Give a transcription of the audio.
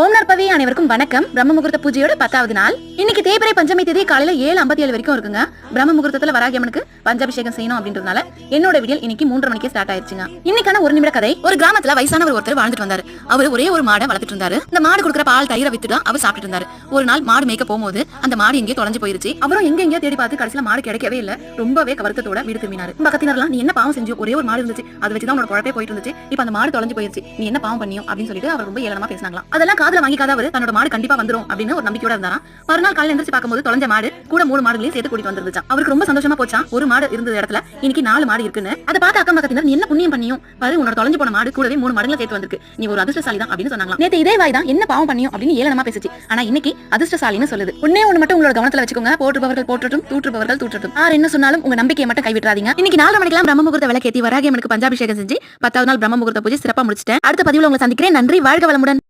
ஓம் நற்பவி அனைவருக்கும் வணக்கம். பிரம்ம முகூர்த்த பூஜையோட 10வது நாள். இன்னைக்கு தேய்பிறை பஞ்சமி தேதி காலையில 7:57 வரைக்கும் இருக்குங்க. பிரம்ம முகூர்த்தத்துல வராகி அம்மனுக்கு பஞ்சாபிஷேகம் செய்யணும் அப்படின்றதுனால என்னோட விடியல் இன்னைக்கு 3:30 மணிக்கே ஸ்டார்ட் ஆயிருச்சுங்க. இன்னைக்கான ஒரு நிமிட கதை. ஒரு கிராமத்துல வயசானவர் ஒருத்தர் வாழ்ந்துட்டு வந்தாரு. அவர் ஒரே ஒரு மாடை வளர்த்துட்டு இருந்தாரு. இந்த மாடு கொடுக்குற பால் தயிரை வித்து தான் அவர் சாப்பிட்டு இருந்தாரு. ஒரு நாள் மாடு மேய்க்க போகும்போது அந்த மாடு எங்கேயோ தொலைஞ்சு போயிருச்சு. அவரும் எங்க தேடி பார்த்து கடைசியில மாடு கிடைக்கவே இல்ல. ரொம்பவே வருத்தத்தோட வீடு திரும்பினாரு. பக்கத்தினர்லாம் நீ என்ன பாவம் செஞ்சு, ஒரே ஒரு மாடு இருந்துச்சு, அதை வச்சுதான் உனோட குழப்பே போயிட்டு இருந்துச்சு, இப்ப அந்த மாடு தொலைஞ்சு போயிருச்சு, நீ என்ன பாவம் பண்ணியோ அப்படின்னு சொல்லிட்டு அவர் ரொம்ப ஏளனமா பேசினாங்களாம். அதெல்லாம் காதுல வாங்கிக்காத அவர் தன்னோட மாடு கண்டிப்பா வந்துரும் அப்படின்னு ஒரு நம்பிக்கையோட இருந்தாராம். மறுநாள் காலையில எந்திரிச்சு பார்க்கும்போது தொலைஞ்ச மாடு கூட 3 மாடுகளையும் சேர்த்து கூட்டிட்டு வந்துருந்துச்சாம். அவருக்கு ரொம்ப சந்தோஷமா போச்சாம். ஒரு மாடு இருந்த இடத்துல இன்னைக்கு 4 மாடு இருக்குன்னு. அதை பார்த்து அக்கம் பக்கத்தினர் நீ என்ன புண்ணியம் பண்ணியும் பாரு, உன்னோட தொலைஞ்சு போன மாடு கூடவே 3 மாடுகளை சேர்த்து வந்திருக்கு, நீ ஒரு அதிர்ஷ்டசாலி தான் அப்படின்னு சொன்னாங்க. நேத்து இதே வாய் தான் என்ன பாவம் பண்ணியும் அப்படின்னு ஏளனமா பேசிச்சு. ஆனா இன்னைக்கு அதிர்ஷ்டசாலின்னு சொல்லுது. ஒண்ணே ஒண்ணு மட்டும் உங்களோட கவனத்துல வச்சுக்கோங்க, போற்றுபவர்கள் போற்றட்டும், தூற்றுபவர்கள் தூற்றட்டும். யார் என்ன சொன்னாலும் உங்க நம்பிக்கையை மட்டும் கைவிட்டுறாதீங்க. இன்னைக்கு 4:30 மணிக்கெல்லாம் பிரம்ம முகூர்த்த விளக்கேத்தி வராகி அம்மனுக்கு பஞ்சாபிஷேகம் செஞ்சு 10வது நாள் பிரம்ம முகூர்த்த பூஜை சிறப்பா முடிச்சிட்டேன். அடுத்த பதிவுல உங்களை சந்திக்கிறேன். நன்றி. வாழ்க வளமுடன்.